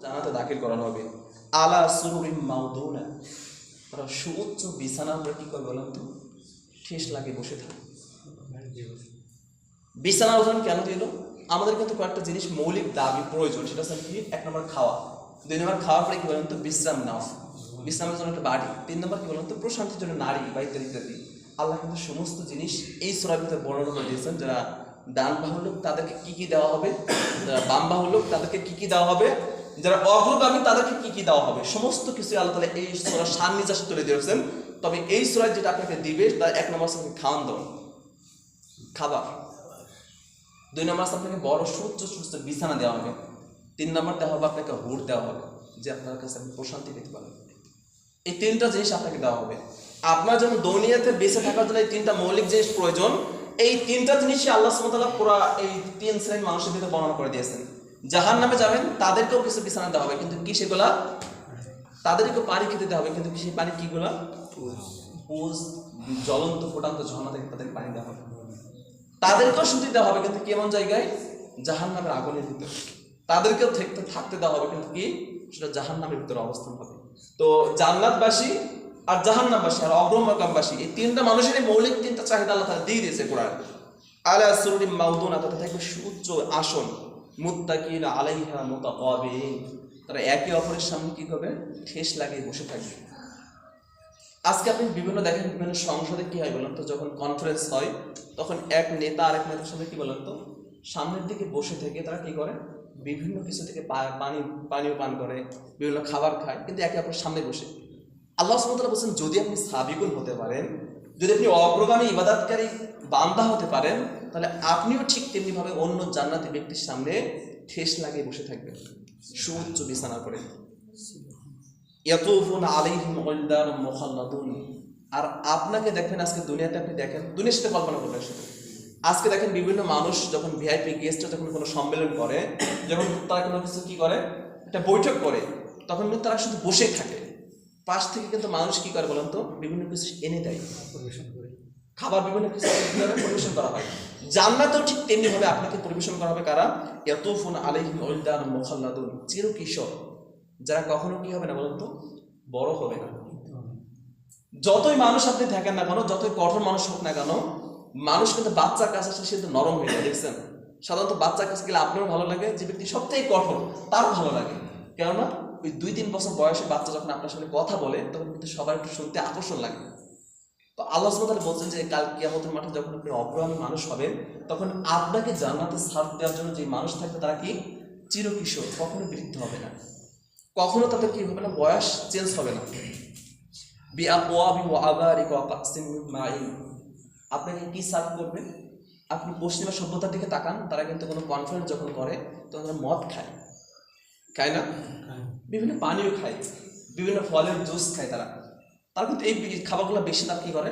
জানাতে দাখিল করানো হবে। আলা সুরুরিন মাউদুনা, তারা সুউচ্চ বিছানা আমরা কি করবো বলেন তো, ঠেস লাগে বসে থাকবে। বিছানা উদাহরণ কেন দিল? আমাদের কিন্তু কয়েকটা জিনিস মৌলিক দাবি প্রয়োজন, সেটা হচ্ছে কি, 1 নম্বর খাওয়া, 2 নম্বর খাওয়ার পরে কি বলেন তো বিশ্রাম নেওয়া, বিশ্রামের জন্য একটা বাড়ি, 3 নম্বর কি বলেন তো প্রশান্তির জন্য নারী বা ইত্যাদি ইত্যাদি। আল্লাহ কিন্তু সমস্ত জিনিস এই সূরার ভিতরে বর্ণনা করে দিয়েছেন। যারা ডান বাহু লোক তাদেরকে কি কি দেওয়া হবে, যারা বাম বাহু লোক তাদেরকে কি কি দেওয়া হবে, যারা অগ্রগামী তাদেরকে কি কি দেওয়া হবে, সমস্ত কিছু আল্লাহ তাআলা এই সূরার সান্নিধ্যাসে তুলে দিয়েছেন। তবে এই সূরায় যেটা আপনাকে দিবে তার 1 নম্বর হচ্ছে খাওয়ান দাওয়ান, খাবার, 2 নম্বর আপনাকে বড় সুচ্চ সুস্থ বিছানা দেওয়া হবে, 3 নম্বর দেওয়া হবে আপনাকে হুড দেওয়া হবে, যে আপনার কাছে আপনি প্রশান্তি পেতে পারেন। এই 3টা জিনিস আপনাকে দেওয়া হবে। আপনার জন্য দুনিয়াতে বেঁচে থাকার জন্য এই 3টা মৌলিক জিনিস প্রয়োজন। এই 3টা জিনিসই আল্লাহ সুবহানাহু ওয়া তাআলা পুরো এই 3 শ্রেণীর মানুষের ভিতরে বর্ণনা করে দিয়েছেন। জাহান্নামে যাবেন তাদেরকেও কিছু বিছানা দেওয়া হবে, কিন্তু কি সেগুলা, তাদেরকেও পানি খেতে দেওয়া হবে, কিন্তু সেই পানি কিগুলা, পুজ জ্বলন্ত ফুটান্ত ঝর্ণা থেকে তাদেরকে পানি দেওয়া হবে। তাদেরকেও শুতে দেওয়া হবে, কিন্তু কেমন জায়গায়, জাহান্নামের আগুনের ভিতরে। তাদেরকেও থাকতে দেওয়া হবে, কিন্তু কি, সেটা জাহান্নামের ভিতরে অবস্থান হবে। তো জান্নাতবাসী আর জাহান্নামবাসী আর অগ্রগামবাসী, এই 3টা মানুষের মৌলিক 3টা চাহিদা আল্লাহ তাআলা দিয়ে দিয়েছে কোরআন। আলা সুরুরিন মাউদুনা, তাতে থাকবে সুউচ্চ আসন, মুত্তাকিনা আলাইহা মুতাকাবিলিন, তারা একে অপরের সামনে কি করবে, ঠেস লাগিয়ে বসে থাকবে। আজকে আপনি বিভিন্ন দেখেন, বিভিন্ন সংসদে কি হয় বলেন তো, যখন কনফারেন্স হয় তখন এক নেতা আরেক নেতার সামনে কি বলেন তো, সামনের দিকে বসে থেকে তারা কি করে, বিভিন্ন কিছু থেকে পানীয় পান করে, বিভিন্ন খাবার খায়, কিন্তু একে অপরের সামনে বসে। আল্লাহ সুবহানাহু ওয়া তাআলা বলেন, যদি আপনি সাবিকুন হতে পারেন, যদি আপনি অগ্রগামী ইবাদতকারী বান্দা হতে পারেন, তাহলে আপনিও ঠিক তেমনি ভাবে অন্য জান্নাতি ব্যক্তির সামনে ঠেস লাগিয়ে বসে থাকবেন সুউচ্চ বিছানা করে। ইয়াতুফুনা আলাইহিম ওয়ালদানুম মুখাল্লাদুন, আর আপনাকে দেখবেন আজকে দুনিয়াতে, আপনি দেখেন দুনিয়ার সাথে কল্পনা করবেন সেটা, আজকে দেখেন বিভিন্ন মানুষ যখন ভিআইপি গেস্ট যখন কোনো সম্মেলন করে, যখন তারা কোনো কিছু কি করে, একটা বৈঠক করে, তখন কিন্তু তারা শুধু বসে থাকে, পাশ থেকে কিন্তু মানুষ কি করে বলেন তো, বিভিন্ন কিছু এনে দেয়, খাবার বিভিন্ন কিছু পরিবেশন করা হয়। জান্নাতেও ঠিক তেমনি ভাবে আপনাকে পরিবেশন করা হবে। কারা? ইয়াতুফুনা আলাইহিম ওয়ালদানুম মুখাল্লাদুন, চিরকিশোর, যারা কখনো কি হবে না বলেন তো, বড় হবে না। যতই মানুষ আপনি থাকেন না কেন, যতই কঠোর মানুষ হোক না কেন, মানুষ কিন্তু বাচ্চার কাছে সে কিন্তু নরম হয়ে যায়। দেখছেন, সাধারণত বাচ্চার কাছে গেলে আপনারও ভালো লাগে, যে ব্যক্তি সবথেকে কঠোর তারও ভালো লাগে। কেননা ওই 2-3 বছর বয়সে বাচ্চা যখন আপনার সামনে কথা বলে, তখন কিন্তু সবার একটু শুনতে আকর্ষণ লাগে। তো আল্লাহ সুবহানাহু ওয়া তাআলা বলছেন যে কাল কিয়ামতের মাঠে যখন আপনি অগ্রগামী মানুষ হবেন, তখন আপনাকে জান্নাতে ছাড় দেওয়ার জন্য যে মানুষ থাকবে তারা কি, চিরকিশোর, কখনো বৃদ্ধ হবে না, কখনো তাদের কি হবে না, বয়স চেঞ্জ হবে না। বিআকওয়াবি ওয়া আবারিক ওয়া কাসিম মিন মাইন, আপনাকে কি সার্ভ করবে? আপনি পশ্চিমা সভ্যতার দিকে তাকান, তারা কিন্তু কোনো কনফারেন্স যখন করে তখন তারা মদ খায়, খায় না, বিভিন্ন পানীয় খায়, বিভিন্ন ফলের জুস খায়, তারা কিন্তু এই খাবারগুলো বেশি তারা কি করে,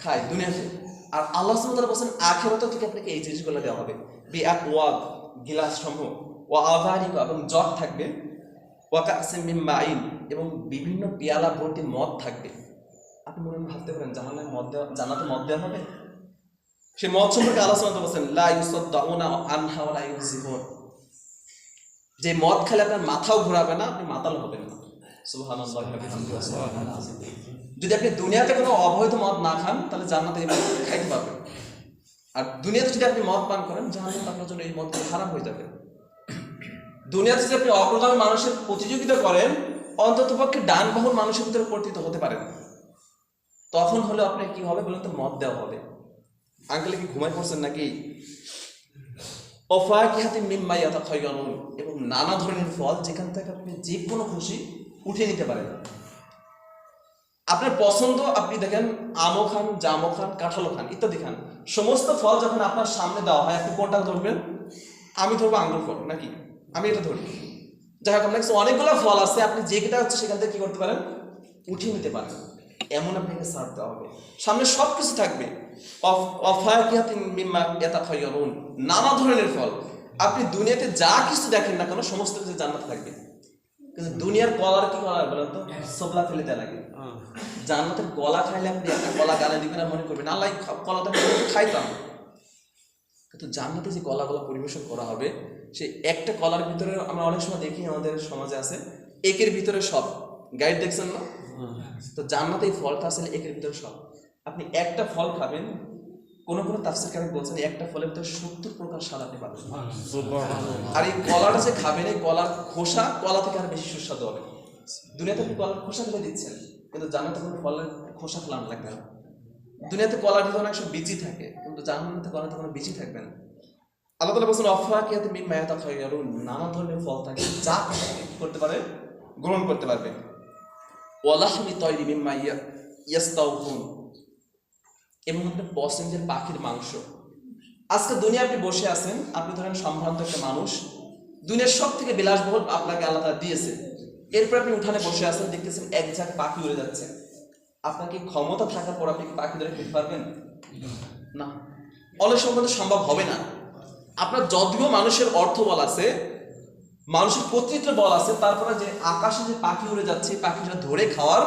খায় দুনিয়াতে। আর আল্লাহ সুবহানাহু ওয়া তাআলা বলেন আখিরাতে থেকে আপনাকে এই জিনিসগুলো দেওয়া হবে। বিআকওয়াব, গিলাস সমূহ, ওয়া আবারিক, এবং জগ থাকবে, ওয়া কাসিম মিন মাইন, এবং বিভিন্ন পেয়ালা ভর্তি মদ থাকবে। আপনি মনে ভাবতে পারেন জান্নাতে মদ দেওয়া হবে? সেই মদ সম্পর্কে আল্লাহ সুবহানাহু ওয়া তাআলা বলেন লা ইউসাদ্দাউনা আনহা ওয়া লা ইউযিবুন, যে মদ খেলে আপনার মাথাও ঘোরাবে না, আপনি মাতাল হবেন না। সুবহানাল্লাহি ওয়া বিহামদিহি ওয়া সুবহানাল আযীম। যদি আপনি দুনিয়াতে কোনো অবৈধ মদ না খান, তাহলে জান্নাতে এই মদ খাইতে পারবেন। আর দুনিয়াতে যদি আপনি মদ পান করেন, জান্নাতে আপনার জন্য এই মদ হারাম হয়ে যাবে। দুনিয়াতে যদি আপনি অগ্রগামী মানুষের প্রতিযোগিতা করেন, অন্ততপক্ষে ডান বাহুর মানুষের ভিতরে পরিচিত হতে পারেন, তখন হলে আপনি কি হবে বলেন তো, মদ দেওয়া হবে। আঙ্কেলে কি ঘুমাই পড়ছেন নাকি? ওয়াফাকিহাতিন মিম্মা ইয়াতাখায়্যারুন, এবং নানা ধরনের ফল যেখান থেকে আপনি যে কোনো খুশি উঠে নিতে পারেন, আপনার পছন্দ। আপনি দেখেন আমও খান, জামও খান, কাঁঠালও খান, ইত্যাদি খান, সমস্ত ফল যখন আপনার সামনে দেওয়া হয়, আপনি কোনটা ধরবেন? আমি ধরবো আঙ্গুর ফল, নাকি আমি এটা ধরি, যাই হোক আপনার কাছে অনেকগুলো ফল আছে, আপনি যে কেটা হচ্ছে সেখান থেকে কি করতে পারেন, উঠিয়ে নিতে পারেন। এমন আপনাকে সার্ভ দেওয়া হবে, সামনে সব কিছু থাকবে। ওয়াফাকিহাতিন মিম্মা ইয়াতাখায়্যারুন, নানা ধরনের ফল। আপনি দুনিয়াতে যা কিছু দেখেন না কেন, সমস্ত কিছু জান্নাতে থাকবে। কিন্তু দুনিয়ার কলার কি কলার বলেন তো, সবলা ফেলে দেওয়া লাগে। জান্নাতের কলা খাইলে আপনি একটা কলা গালে দিবেন আর মনে করবেন আল্লাহ কলাটা খাইতাম, কিন্তু জান্নাতে যে কলাগুলো পরিবেশন করা হবে, সেই একটা কলার ভিতরে আমরা অনেক সময় দেখি আমাদের সমাজে আছে একের ভিতরে সব, গাইড দেখছেন না? তো জান্নাতে এই ফলটা আসলে একের ভিতরে সব। আপনি একটা ফল খাবেন, কোনো তাফসীরকারী বলছেন একটা ফলের ভিতরে 70 প্রকার স্বাদ আপনি পাবেন। আর এই কলাটা যে খাবেন, এই কলার খোসা কলা থেকে আর বেশি সুস্বাদু হবে। দুনিয়াতে আপনি কলার খোসা ফেলে দিচ্ছেন, কিন্তু জান্নাতে কোনো ফলের খোসা ফেলানো লাগবে না। দুনিয়াতে কলার ভিতরে অনেক সব বীজই থাকে, কিন্তু জান্নাতে কলাতে কোনো বীজই থাকবে না। আল্লাহ তাআলা বলেছেন অফওয়াকিয়াতিন মিম্মা ইয়াতাখায়্যারুন, নানা ধরনের ফল থাকে, যা করতে পারে গ্রহণ করতে পারবে। ওয়া লাহমি তায়রি মিম্মা ইয়াস্তাউকুন, এবং আপনার পছন্দের পাখির মাংস। আজকে দুনিয়া আপনি বসে আছেন, আপনি ধরেন সম্ভ্রান্ত একটা মানুষ, দুনিয়ার সব থেকে বিলাসবহুল আপনাকে আল্লাহ তাআলা দিয়েছে। এরপর আপনি উঠানে বসে আছেন, দেখতেছেন এক ঝাঁক পাখি উড়ে যাচ্ছে। আপনার কি ক্ষমতা থাকার পর আপনি কি পাখি ধরে খেতে পারবেন? না, অনেক সময় কিন্তু সম্ভব হবে না। আপনার যদিও মানুষের অর্থ বল আছে, মানুষের কর্তৃত্ব বল আছে, তারপরে যে আকাশে যে পাখি উড়ে যাচ্ছে, পাখিটা ধরে খাওয়ার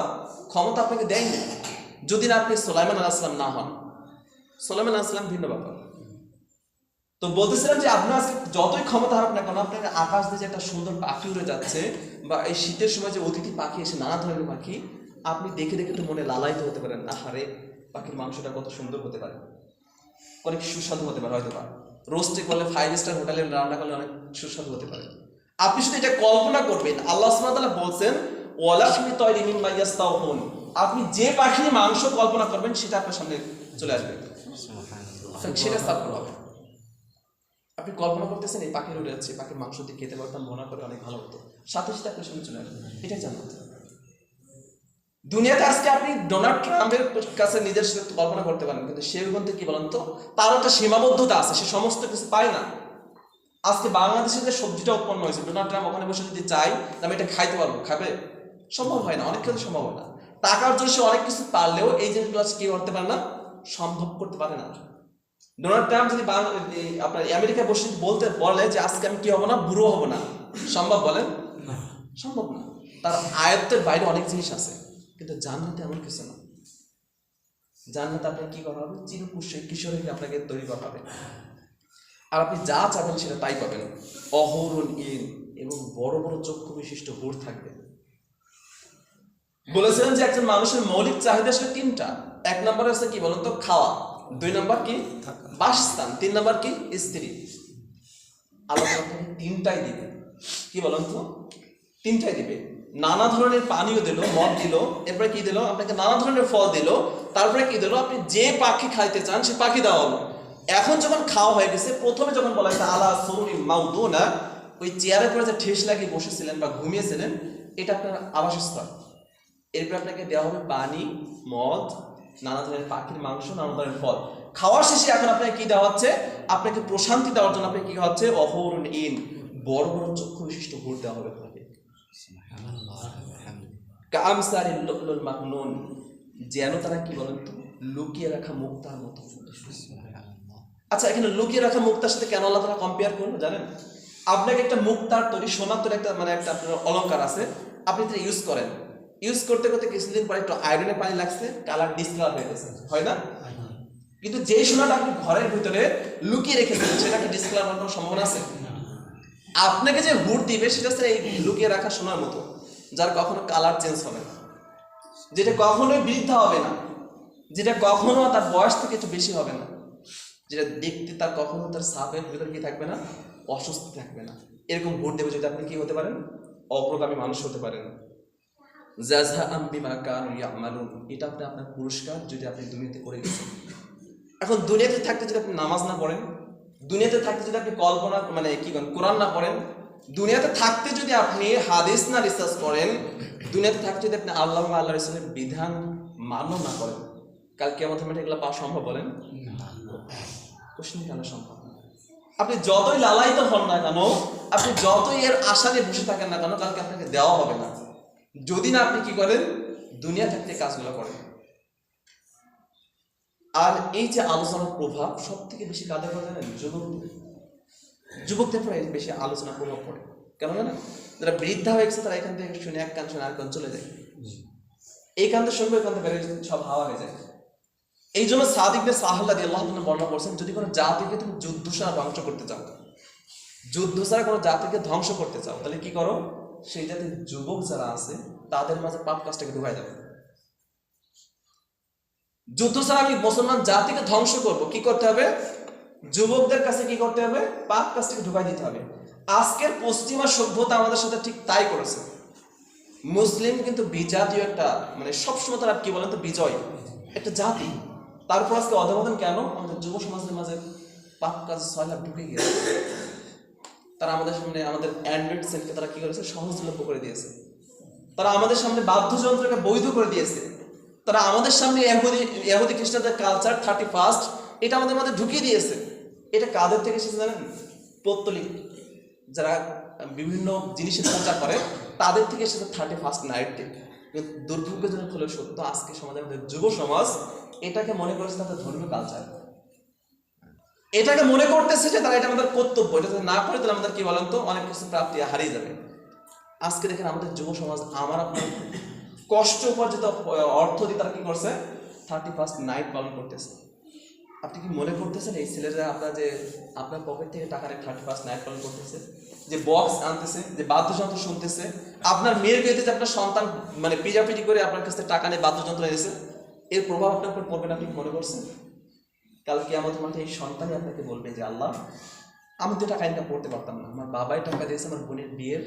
ক্ষমতা আপনাকে দেয়নি, যদি না আপনি সুলাইমান আলাইহিস সালাম না হন। সুলাইমান আলাইহিস সালাম ভিন্ন ব্যাপার। তো বলতেছিলাম যে আপনার আজকে যতই ক্ষমতা হোক না কেন, আপনার আকাশ দিয়ে যে একটা সুন্দর পাখি উড়ে যাচ্ছে, বা এই শীতের সময় যে অতিথি পাখি এসে, নানা ধরনের পাখি, আপনি দেখে দেখে তো মনে লালায়িত হতে পারেন, আহারে পাখির মাংসটা কত সুন্দর হতে পারে, অনেক সুস্বাদু হতে পারে, হয়তো বা রোস্টে করলে 5 স্টার হোটেলে রান্না করলে অনেক সুস্বাদু হতে পারে। আপনি শুধু এটা কল্পনা করবেন। আল্লাহ সুবহানাহু ওয়া তাআলা বলছেন ওয়ালাহমি তায়রি মিম্মা ইয়াস্তাউকুন, আপনি যে পাখির মাংস কল্পনা করবেন সেটা আপনার সামনে চলে আসবে, সেটা সাফল হবে। আপনি কল্পনা করতেছেন এই পাখির উড়ে যাচ্ছে, পাখির মাংস দিয়ে খেতে পারতাম, মনে করে অনেক ভালো হতো, সাথে সাথে আপনার সামনে চলে আসবে। এটাই জান্নাত। দুনিয়াতে আজকে আপনি ডোনাল্ড ট্রাম্পের কাছে নিজের সাথে কল্পনা করতে পারেন, কিন্তু সে বলতে কি বলেন তো, তার একটা সীমাবদ্ধতা আছে, সে সমস্ত কিছু পায় না। আজকে বাংলাদেশে যে সবজিটা উৎপন্ন হয়েছে, ডোনাল্ড ট্রাম্প ওখানে বসে যদি চাই আমি এটা খাইতে পারবো, খাবে? সম্ভব হয় না, অনেক কিছু সম্ভব হয় না। টাকার জন্য সে অনেক কিছু পারলেও এই জিনিসগুলো কি করতে পারে না, সম্ভব করতে পারে না। ডোনাল্ড ট্রাম্প যদি আপনার আমেরিকা বসে বলতে বলে যে আজকে আমি কি হবো না, বুড়ো হবো না, সম্ভব বলেন? সম্ভব না। তার আয়ত্তের বাইরে অনেক জিনিস আছে, কিন্তু জান্নাতে এমন কিছু না। জান্নাতে আপনাকে কি করা হবে, কিশোর হয়ে আপনাকে তৈরি করা হবে, আর আপনি যা চাবেন সেটা তাই পাবেন। অহরুন ইন, এবং বড় বড় চক্ষু বিশিষ্ট হুর থাকবে। বলেছিলেন যে একজন মানুষের মৌলিক চাহিদা আসলে 3টা। 1 নম্বরে আছে কি বলুন তো, খাওয়া। 2 নম্বর কি, বাসস্থান। 3 নম্বর কি, স্ত্রী। আল্লাহ আপনাকে 3টাই দিবে। কি বলুন তো, 3টাই দিবে। নানা ধরনের পানীয় দিল, মদ দিল, এরপরে কি দিল, আপনাকে নানা ধরনের ফল দিল, তারপরে কি দিল, আপনি যে পাখি খাইতে চান সে পাখি দেওয়া হলো। এখন যখন খাওয়া হয়ে গেছে, প্রথমে যখন বলা হয়েছে আলা সুরুরিন মাউদুনা, ওই চেয়ারের পরে যে ঠেস লাগিয়ে বসেছিলেন বা ঘুমিয়েছিলেন, এটা আপনার আবাসস্থল। এরপর আপনাকে দেওয়া হবে পানি, মদ, নানা ধরনের পাখির মাংস, নানা ধরনের ফল। খাওয়ার শেষে এখন আপনাকে কি দেওয়া হচ্ছে, আপনাকে প্রশান্তি দেওয়ার জন্য আপনাকে কি হচ্ছে, অহরুন ইন, বড় বড় চক্ষু বিশিষ্ট হুর দেওয়া হবে আপনাকে। কামসারিল লুলুল মাকনুন, যেন তারা কি বলেন তো, লুকিয়ে রাখা মুক্তার মতো। আচ্ছা, এখানে লুকিয়ে রাখা মুক্তার সাথে কেন আল্লাহ তাআলা কম্পেয়ার করলো জানেন? আপনাকে একটা মুক্তার তৈরি, সোনার তৈরি একটা একটা আপনার অলংকার আছে, আপনি এটা ইউজ করেন, ইউজ করতে করতে কিছুদিন পরে একটু আয়রনে পানি লাগছে, কালার ডিসকালার হয়ে গেছে, হয় না? কিন্তু যে সোনাটা আপনি ঘরের ভিতরে লুকিয়ে রেখেছেন, সেটা কি ডিসকালার হওয়ার কোনো সম্ভাবনা আছে? আপনাকে যে হুড দিবে সেটা হচ্ছে এই লুকিয়ে রাখা সোনার মতো, যার কখনো কালার চেঞ্জ হবে না, যেটা কখনোই বৃদ্ধা হবে না, যেটা কখনো তার বয়স থেকে একটু বেশি হবে না, যেটা দেখতে তার কখনো তার সাপের ভিতরে কি থাকবে না, অসুস্থ থাকবে না। এরকম হুড দেবে যদি আপনি কি হতে পারেন, অগ্রগামী মানুষ হতে পারেন। জাযাআম বিমা কানু ইয়ামালুন, এটা আপনার পুরস্কার যদি আপনি দুনিয়াতে করে গেছেন। এখন দুনিয়াতে থাকতে যদি আপনি নামাজ না পড়েন, দুনিয়াতে থাকতে যদি আপনি কল্পনা কি করেন, কোরআন না পড়েন, দুনিয়াতে থাকতে যদি আপনি হাদিস না রিসার্চ করেন, দুনিয়াতে থাকতে যদি আপনি আল্লাহ বা আল্লাহ রাসূলের বিধান মান্য না করেন, কাল কিয়ামতের মাঠে এগুলো পাওয়া সম্ভব বলেন? কোশ্চেন কেন সম্ভব? আপনি যতই লালায়িত হন না কেন, আপনি যতই এর আশা নিয়ে বসে থাকেন না কেন, কালকে আপনাকে দেওয়া হবে না, যদি না আপনি কি করেন, দুনিয়া থাকতে কাজগুলো করেন। আর এই যে আলোচনার প্রভাব সব থেকে বেশি কাদের পড়ে জানেন? যুবকদের পরে বেশি আলোচনার প্রভাব পড়ে। কেন জানেন? যারা বৃদ্ধা হয়ে গেছে তারা এখান থেকে শুনে এক কান শুনে আর কান চলে যায়, এই কানতে শুনবে, এই কানতে বেড়ে সব হাওয়া হয়ে যায়। এই জন্য সাদ ইবনে সাহল রাদিয়াল্লাহু আনহু বর্ণনা করছেন, যদি কোনো জাতিকে তুমি যুদ্ধ ছাড়া ধ্বংস করতে চাও, যুদ্ধ ছাড়া কোনো জাতিকে ধ্বংস করতে চাও, তাহলে কি করো, সেই জাতির যুবক যারা আছে তাদের মাঝে পাপ কাজটাকে ঢুকাই দেবে। যুদ্ধ ছাড়া আমি মুসলমান জাতিকে ধ্বংস করব, কি করতে হবে, যুবকদের কাছে কি করতে হবে, পাপ কাজটাকে ঢুকাই দিতে হবে। আজকের পশ্চিমা সভ্যতা আমাদের সাথে ঠিক তাই করেছে। মুসলিম কিন্তু বিজাতীয় একটা, মানে সবসময় তারা কি বলেন তো, বিজয় একটা জাতি। তারপর আজকে অধঃপতন কেন, আমাদের যুব সমাজের মাঝে পাপ কাজ সয়লাভ ঢুকে গিয়েছে। তারা আমাদের সামনে আমাদের অ্যান্ড্রয়েড সেটকে তারা কি করেছে, সহজলভ্য করে দিয়েছে। তারা আমাদের সামনে বাদ্যযন্ত্রকে বৈধ করে দিয়েছে। তারা আমাদের সামনে ইহুদি খ্রিস্টানদের কালচার 31 এটা আমাদের মধ্যে ঢুকিয়ে দিয়েছে। এটা কাদের থেকে এসেছে জানেন, পৌত্তলিক যারা বিভিন্ন জিনিসের প্রচার করে তাদের থেকে এসেছে 31 নাইট থেকে। কিন্তু দুর্ভাগ্যজনক হলেও সত্য, আজকে সমাজের মধ্যে যুব সমাজ এটাকে মনে করেছে তাদের ধর্মীয় কালচার, এটাকে মনে করতেছে যে তারা এটা আমাদের কর্তব্য, এটা যদি না করে তাহলে আমাদের কি বলেন তো অনেক কিছু প্রাপ্তি হারিয়ে যাবে। আজকে দেখেন আমাদের যুব সমাজ আমার আপনার কষ্ট উপার্জিত অর্থ দিয়ে তারা কি করছে, 31 নাইট পালন করতেছে। আপনি কি মনে করতেছেন এই ছেলেরা আপনার যে আপনার পকেট থেকে টাকা নিয়ে 31 নাইট পালন করতেছে, যে বক্স আনতেছে, যে বাদ্যযন্ত্র শুনতেছে, আপনার মেয়ের বিয়েতে যে আপনার সন্তান মানে পিজাপিজি করে আপনার কাছে টাকা নিয়ে বাদ্যযন্ত্র এনেছে, এর প্রভাব আপনার উপর পড়বে না, আপনি মনে করছেন? কালকে আমাদের মাঠে এই সন্তানই আপনাকে বলবে যে আল্লাহ, আমি তো টাকা ইনকাম করতে পারতাম না, আমার বাবাই টাকা দিয়েছে আমার বোনের বিয়ের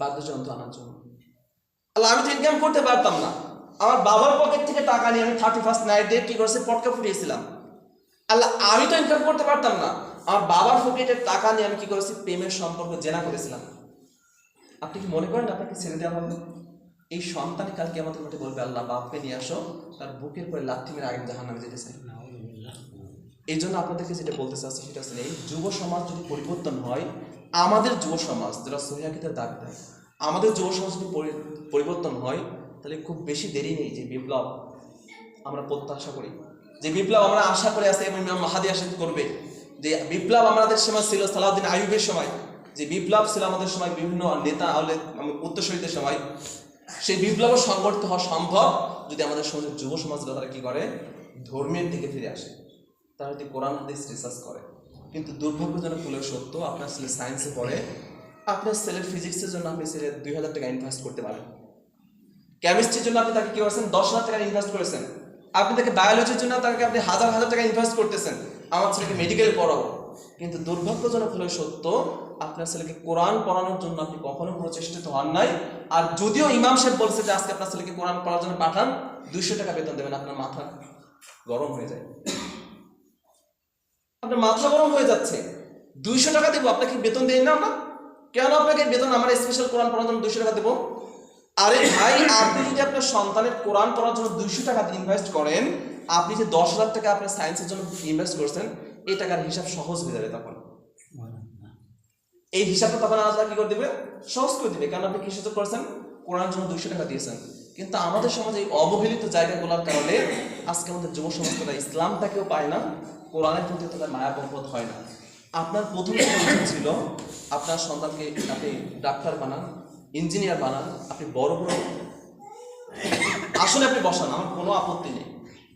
বাদ্যযন্ত্র আনার জন্য। আল্লাহ, আমি তো ইনকাম করতে পারতাম না, আমার বাবার পকেট থেকে টাকা নিয়ে আমি 31 নাইট ডে কি করেছে, পটকা ফুটিয়েছিলাম। আল্লাহ, আমি তো ইনকাম করতে পারতাম না, আমার বাবার পকেটের টাকা নিয়ে আমি কি করেছি, প্রেমের সম্পর্ক জেনা করেছিলাম। আপনি কি মনে করেন আপনাকে ছেড়ে দেওয়া হবে? এই সন্তান কালকে আমাদের মাঠে বলবে আল্লাহ, বাপকে নিয়ে আসো, তার বুকের পরে লাথি মেরে আগে জাহান্নামে যেতে চাই। এই জন্য আপনাদেরকে যেটা বলতে চাচ্ছি সেটা হচ্ছে, এই যুব সমাজ যদি পরিবর্তন হয়, আমাদের যুব সমাজ যারা সহিহ আকীদার দাবি দেয়, আমাদের যুব সমাজ যদি পরিবর্তন হয়, তাহলে খুব বেশি দেরি নেই যে বিপ্লব আমরা প্রত্যাশা করি, যে বিপ্লব আমরা আশা করে আছি এবং ইমাম মাহদী আসিফ করবে, যে বিপ্লব আমাদের সময় ছিল সালাউদ্দিন আইয়ুবের সময়, যে বিপ্লব ছিল আমাদের সময় বিভিন্ন নেতা উত্তরসূরিদের সময়, সেই বিপ্লব সংগঠিত হওয়া সম্ভব যদি আমাদের সমাজের যুব সমাজরা তারা কি করে, ধর্মের দিকে ফিরে আসে, তারা যদি কোরআন হাদিস রিসার্চ করে। কিন্তু দুর্ভাগ্যজনক হলেও সত্য, আপনার ছেলে সায়েন্সে পড়ে, আপনার ছেলের ফিজিক্সের জন্য আপনি ছেলে 2000 টাকা ইনভেস্ট করতে পারেন, কেমিস্ট্রির জন্য আপনি তাকে কি করেছেন, 10,000 টাকা ইনভেস্ট করেছেন, আপনি তাকে বায়োলজির জন্য তাকে আপনি হাজার হাজার টাকা ইনভেস্ট করতেছেন, আমার ছেলেকে মেডিকেলে পড়াবো। কিন্তু দুর্ভাগ্যজনক হলেও সত্য, আপনার ছেলেকে কোরআন পড়ানোর জন্য আপনি কখনো প্রচেষ্টিত হন নাই। আর যদিও ইমাম সাহেব বলছে যে আজকে আপনার ছেলেকে কোরআন পড়ার জন্য পাঠান, 200 টাকা বেতন দেবেন, আপনার মাথা গরম হয়ে যায়, আপনার মাথা গরম হয়ে যাচ্ছে। 200 টাকা দেবো, আপনাকে বেতন দেয় না আমরা, কেন আপনাকে বেতন, আমার স্পেশাল কোরআন পড়ার জন্য 200 টাকা দেবো? আরে ভাই, আপনি যদি আপনার সন্তানের কোরআন পড়ার জন্য 200 টাকা ইনভেস্ট করেন, আপনি যে 10,000 টাকা আপনার সায়েন্সের জন্য ইনভেস্ট করছেন, এই টাকার হিসাব সহজ হয়ে যাবে। তখন এই হিসাবটা তখন আল্লাহ কি করে দিবে, সহজ করে দিবে, কারণ আপনি কিসের জন্য করেছেন, কোরআনের জন্য 200 টাকা দিয়েছেন। কিন্তু আমাদের সমাজে এই অবহেলিত জায়গাগুলোর কারণে আজকে আমাদের যুব সমাজ তারা ইসলামটাকেও পায় না, কোরআনের প্রতি তাদের মায়া মহব্বত হয় না। আপনার প্রথম উচিত ছিল আপনার সন্তানকে আপনি ডাক্তার বানান, ইঞ্জিনিয়ার বানান, আপনি বড় বড় আসলে আপনি বসান, আমার কোনো আপত্তি নেই,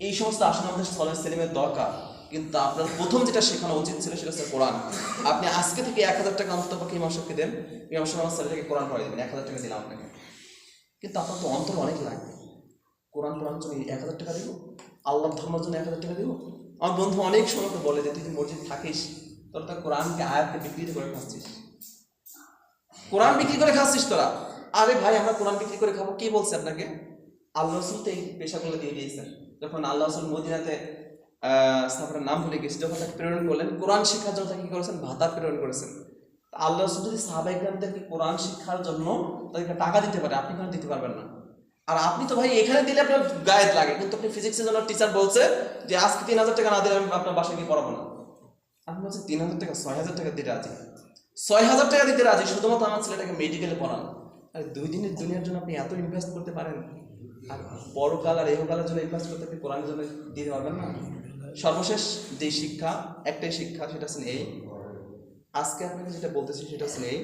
এই সমস্ত আসলে আমাদের সলের সেলিমের দরকার। কিন্তু আপনার প্রথম যেটা শেখানো উচিত ছিল সেটা হচ্ছে কোরআন। আপনি আজকে থেকে 1000 টাকা অন্তত পক্ষে ইমাম সাহেবকে দেন, ইমাম সাহেব আমার ছেলেটাকে কোরআন পড়াই দেবেন, 1000 টাকা দিলাম আপনাকে। কিন্তু আপনার তো অন্তর অনেক লাগবে, কোরআন পড়ানোর জন্য 1000 টাকা দিব, আল্লাহ ধর্মের জন্য 1000 টাকা দিব। আমার বন্ধু অনেক সময় বলে যে তুই যদি মসজিদ থাকিস, তোরা তো কোরআনকে আয়াতকে বিক্রি করে খাচ্ছিস, কোরআন বিক্রি করে খাচ্ছিস তোরা। আরে ভাই, আমরা কোরআন বিক্রি করে খাবো, কে বলছে আপনাকে? আল্লাহ রসুল তো এই পেশাগুলো দিয়ে দিয়েছেন। যখন আল্লাহ রসুল মদিনাতে সাহাবার নাম ভুলে গেছে, যখন তাকে প্রেরণ করলেন কোরআন শিক্ষার জন্য, তাকে কি করেছেন, ভাতা প্রেরণ করেছেন। আল্লাহ রসুল যদি সাহাবায়ে কেরামদেরকে কোরআন শিক্ষার জন্য তাদেরকে টাকা দিতে পারে, আপনি কেন দিতে পারবেন না? আর আপনি তো ভাই এখানে দিলে আপনার গায়ে লাগে, কিন্তু আপনি ফিজিক্সের জন্য টিচার বলছে যে আজকে 3000 টাকা না দিলে আমি আপনার বাসায় গিয়ে পড়াবো না। আপনি বলছেন 3000 টাকা, 6000 টাকা দিতে রাজি, 6000 টাকা দিতে রাজি শুধুমাত্র আমার ছেলেটাকে মেডিকেলে পড়ান। আর 2 দিনের দুনিয়ার জন্য আপনি এত ইনভেস্ট করতে পারেন, আর পরকাল আর ইহকালের জন্য ইনভেস্ট করতে আপনি কোরআনের জন্য দিতে পারবেন না? সর্বশেষ যে শিক্ষা, একটাই শিক্ষা, সেটা হচ্ছে এই, আজকে আপনাকে যেটা বলতেছি সেটা হচ্ছে এই,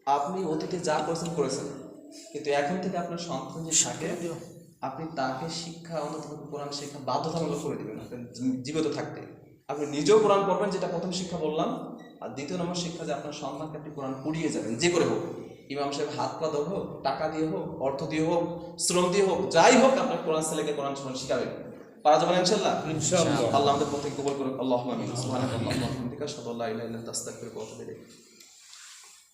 আপনি অতীতে যা করেছেন, কিন্তু এখন থেকে আপনার সন্তান যে থাকে, আপনি তাকে শিক্ষা, অন্তত কোরআন শিক্ষা বাধ্যতামূলক করে দেবেন জীবিত থাকতে। আপনি নিজেও কোরআন পড়বেন, যেটা প্রথম শিক্ষা বললাম, আর দ্বিতীয় নম্বর শিক্ষা যে আপনার সন্তানকে আপনি কোরআন পড়িয়ে যাবেন, যে করে হোক, ইমাম সাহেব হাত পা ধরে হোক, টাকা দিয়ে হোক, অর্থ দিয়ে হোক, শ্রম দিয়ে হোক, যাই হোক, আপনার কোরআন ছেলেকে কোরআন শিখাবেন। পারা যাবে না ইনশাআল্লাহ? ইনশাআল্লাহ। আল্লাহ আমাদের প্রত্যেক কবুল করুক। আল্লাহুম্মা আমিন। সুবহানাকাল্লাহুম্মা ওয়া বিহামদিকা আশহাদু আল্লা ইলাহা ইল্লা আনতা আস্তাগফিরুকা ওয়া আতুবু ইলাইক।